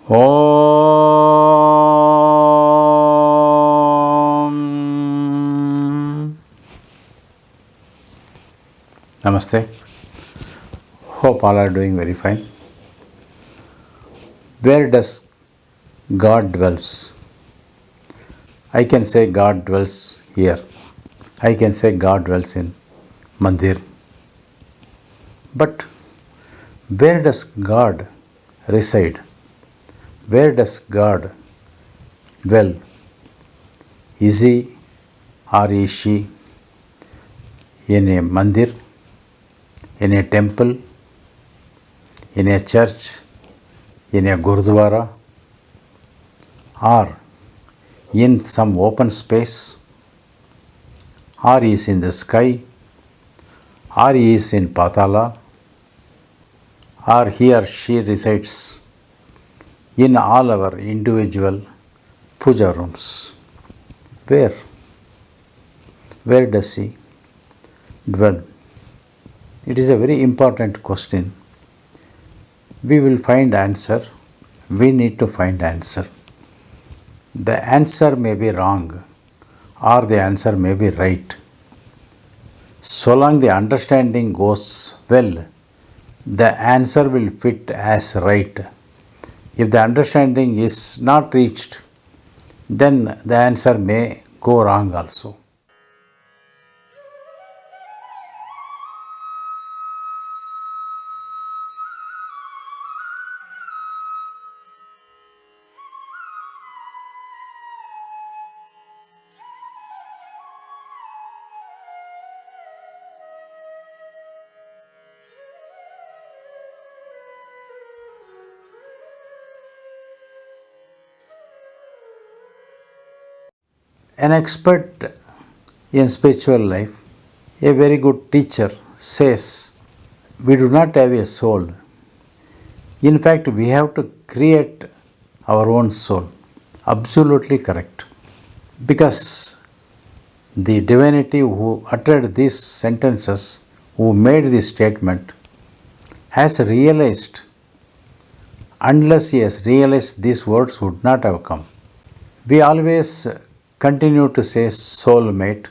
Om. Namaste. Hope all are doing very fine. Where does God dwells? I can say God dwells here. I can say God dwells in Mandir. But where does God reside? Where does God dwell? Is he or is she in a mandir, in a temple, in a church, in a gurdwara, or in some open space, or he is in the sky, or he is in Patala, or he or she resides in all our individual puja rooms. Where? Where does he dwell? It is a very important question. We will find answer. We need to find answer. The answer may be wrong or the answer may be right. So long the understanding goes well, the answer will fit as right. If the understanding is not reached, then the answer may go wrong also. An expert in spiritual life, a very good teacher, says we do not have a soul. In fact, we have to create our own soul. Absolutely correct. Because the divinity who uttered these sentences, who made this statement, has realized, unless he has realized, these words would not have come. We always continue to say soulmate.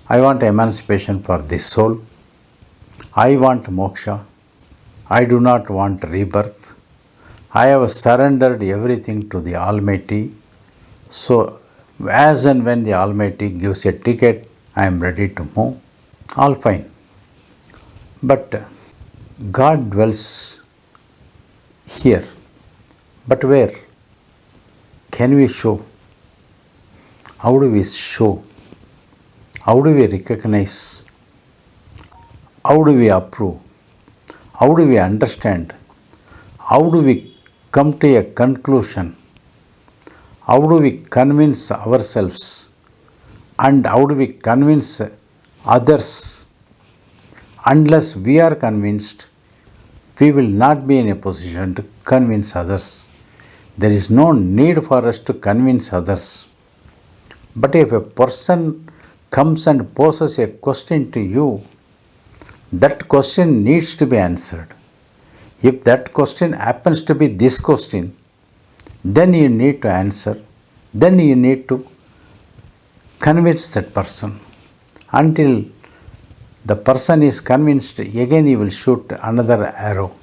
I want emancipation for this soul. I want moksha. I do not want rebirth. I have surrendered everything to the Almighty. So, as and when the Almighty gives a ticket, I am ready to move. All fine. But God dwells here. But where? Can we show? How do we show? How do we recognize? How do we approve? How do we understand? How do we come to a conclusion? How do we convince ourselves? And how do we convince others? Unless we are convinced, we will not be in a position to convince others. There is no need for us to convince others. But if a person comes and poses a question to you, that question needs to be answered. If that question happens to be this question, then you need to answer. Then you need to convince that person. Until the person is convinced, again he will shoot another arrow.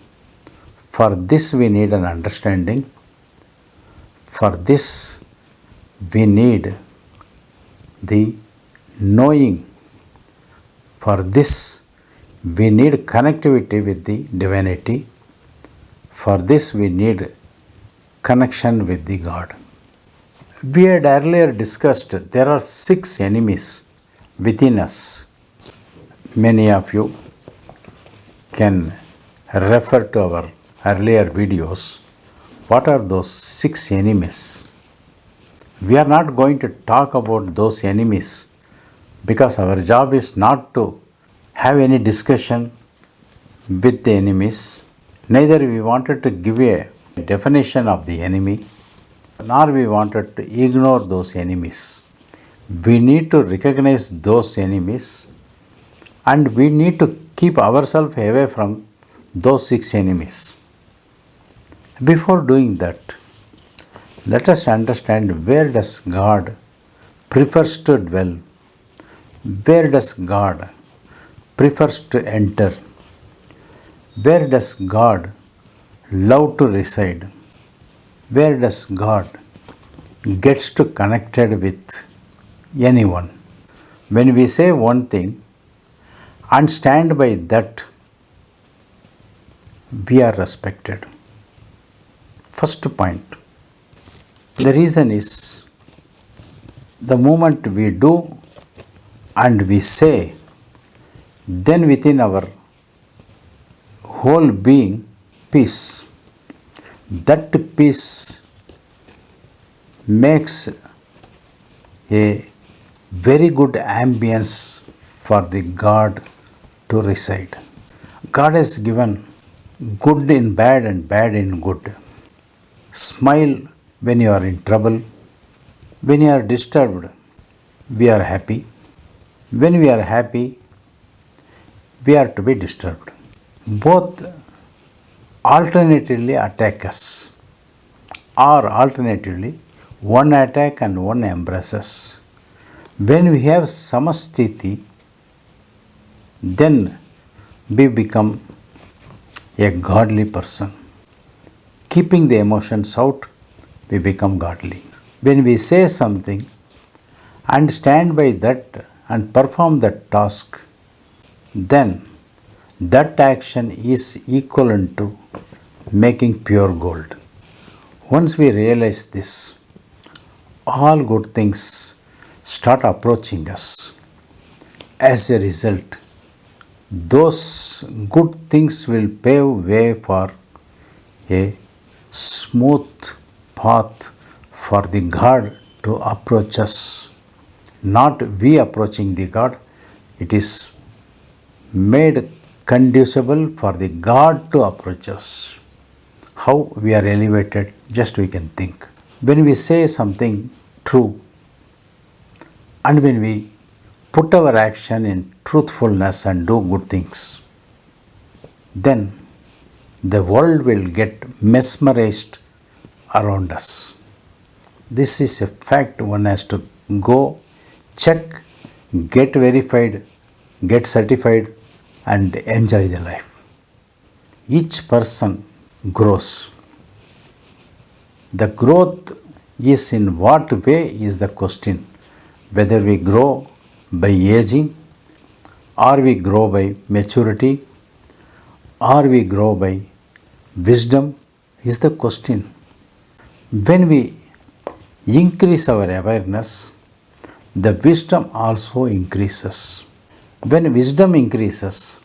For this we need an understanding. For this we need the knowing. For this we need connectivity with the divinity. For this we need connection with the God. We had earlier discussed there are 6 enemies within us. Many of you can refer to our earlier videos. What are those 6 enemies? We are not going to talk about those enemies because our job is not to have any discussion with the enemies. Neither we wanted to give a definition of the enemy, nor we wanted to ignore those enemies. We need to recognize those enemies and we need to keep ourselves away from those 6 enemies. Before doing that, let us understand where does God prefers to dwell, where does God prefers to enter, where does God love to reside, where does God gets to connected with anyone. When we say one thing and stand by that, we are respected. First point. The reason is the moment we do and we say, then within our whole being, peace. That peace makes a very good ambience for the God to reside. God has given good in bad and bad in good. Smile when you are in trouble. When you are disturbed, we are happy. When we are happy, we are to be disturbed. Both alternatively attack us, or alternatively one attack and one embraces. When we have samasthiti, then we become a godly person. Keeping the emotions out, we become godly. When we say something and stand by that and perform that task, then that action is equivalent to making pure gold. Once we realize this, all good things start approaching us. As a result, those good things will pave way for a smooth path for the God to approach us. Not we approaching the God, it is made conducible for the God to approach us. How we are elevated, just we can think. When we say something true and when we put our action in truthfulness and do good things, then the world will get mesmerized around us. This is a fact one has to go, check, get verified, get certified, and enjoy the life. Each person grows. The growth is in what way is the question. Whether we grow by aging, or we grow by maturity, or we grow by wisdom is the question. When we increase our awareness, the wisdom also increases. When wisdom increases,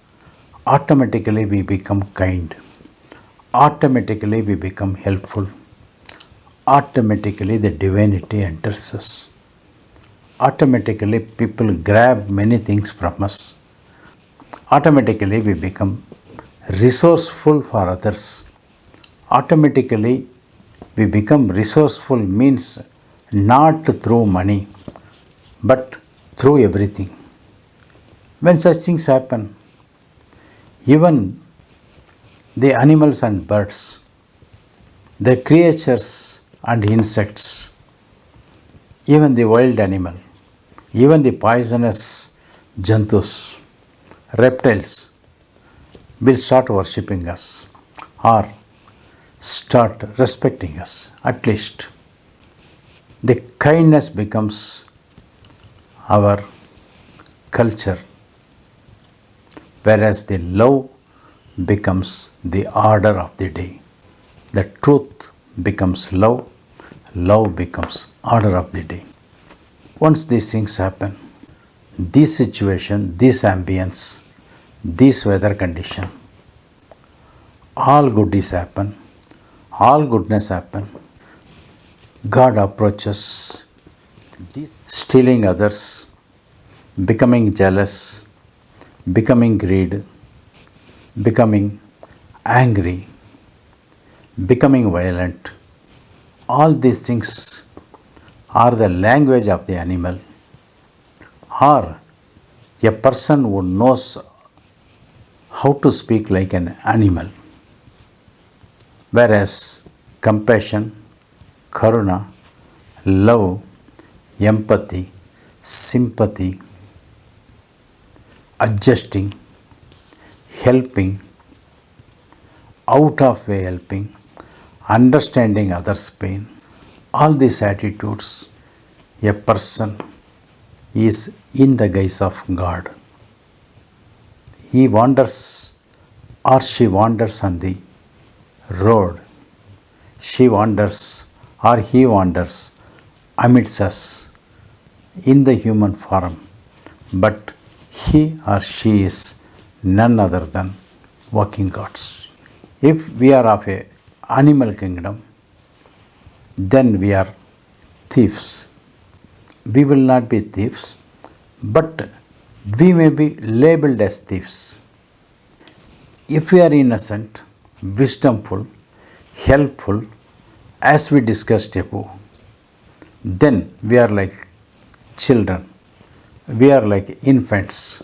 automatically we become kind. Automatically we become helpful. Automatically the divinity enters us. Automatically people grab many things from us. Automatically we become resourceful for others. Automatically we become resourceful means not through money, but through everything. When such things happen, even the animals and birds, the creatures and insects, even the wild animal, even the poisonous jantus, reptiles will start worshipping us or start respecting us. At least the kindness becomes our culture, whereas the love becomes the order of the day. The truth becomes love, love becomes order of the day. Once these things happen, this situation, this ambience, this weather condition, all goodies happen, all goodness happen. God approaches this stealing others, becoming jealous, becoming greed, becoming angry, becoming violent. All these things are the language of the animal, or a person who knows how to speak like an animal. Whereas compassion, karuna, love, empathy, sympathy, adjusting, helping, out of way helping, understanding others' pain. All these attitudes, a person is in the guise of God. He wanders or she wanders on the road. She wanders or he wanders amidst us in the human form, but he or she is none other than working gods. If we are of a animal kingdom, then we are thieves. We will not be thieves, but we may be labeled as thieves. If we are innocent, wisdomful, helpful, as we discussed above, then we are like children, we are like infants,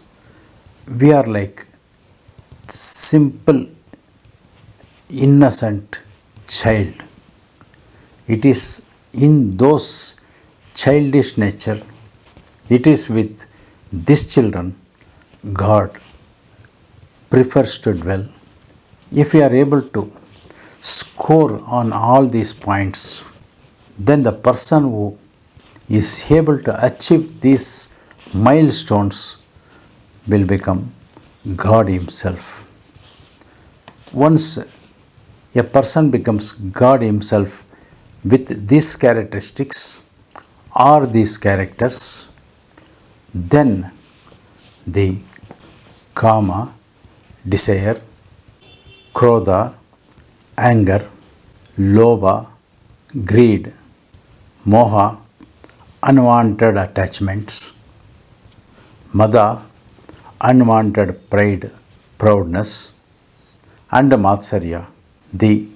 we are like simple, innocent child. It is in those childish nature, it is with these children God prefers to dwell. If we are able to score on all these points, then the person who is able to achieve these milestones will become God Himself. Once a person becomes God Himself with these characteristics or these characters, then the kama, desire, krodha, anger, lobha, greed, moha, unwanted attachments, mada, unwanted pride, proudness, and matsarya, the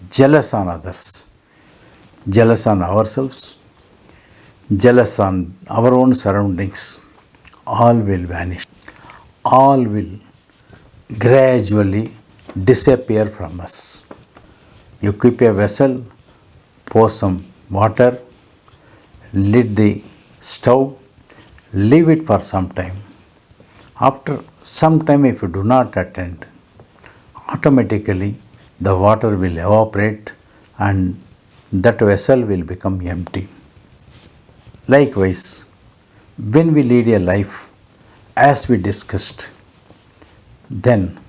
jealous on others, jealous on ourselves, jealous on our own surroundings, all will vanish. All will gradually disappear from us. You keep a vessel, pour some water, lit the stove, leave it for some time. After some time, if you do not attend, automatically the water will evaporate and that vessel will become empty. Likewise, when we lead a life as we discussed, then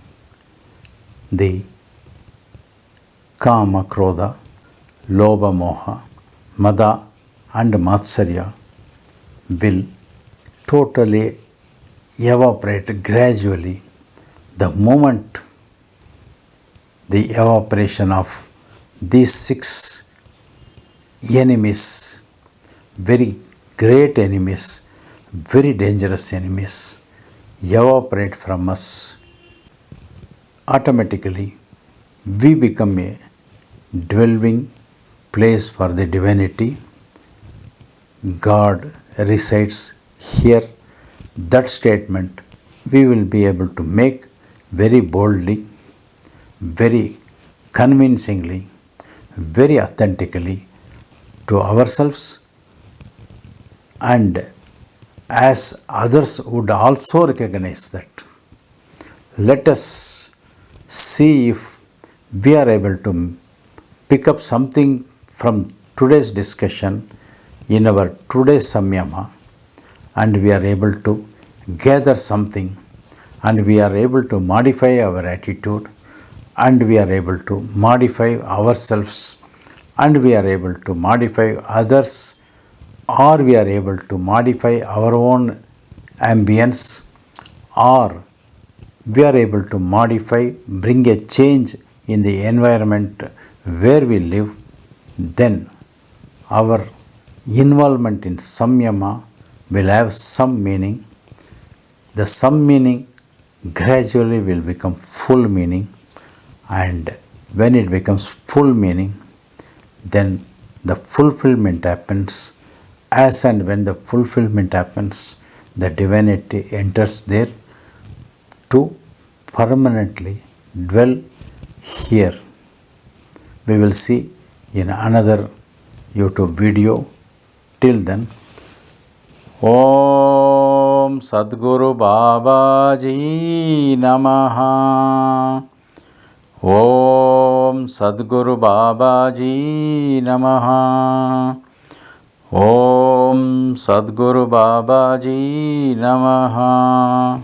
the kama, krodha, lobha, moha, mada and matsarya will totally evaporate gradually the moment the evaporation of these 6 enemies, very great enemies, very dangerous enemies, evaporate from us. Automatically, we become a dwelling place for the divinity. God resides here. That statement we will be able to make very boldly, very convincingly, very authentically to ourselves, and as others would also recognize that. Let us see if we are able to pick up something from today's discussion in our today's samyama, and we are able to gather something, and we are able to modify our attitude, and we are able to modify ourselves, and we are able to modify others, or we are able to modify our own ambience, or we are able to modify, bring a change in the environment where we live, then our involvement in samyama will have some meaning. The some meaning gradually will become full meaning, and when it becomes full meaning, then the fulfillment happens. As and when the fulfillment happens, the divinity enters there to permanently dwell here. We will see in another YouTube video. Till then, Om Sadguru Babaji Namaha. Om Sadguru Babaji Namaha. Om Sadguru Babaji Namaha.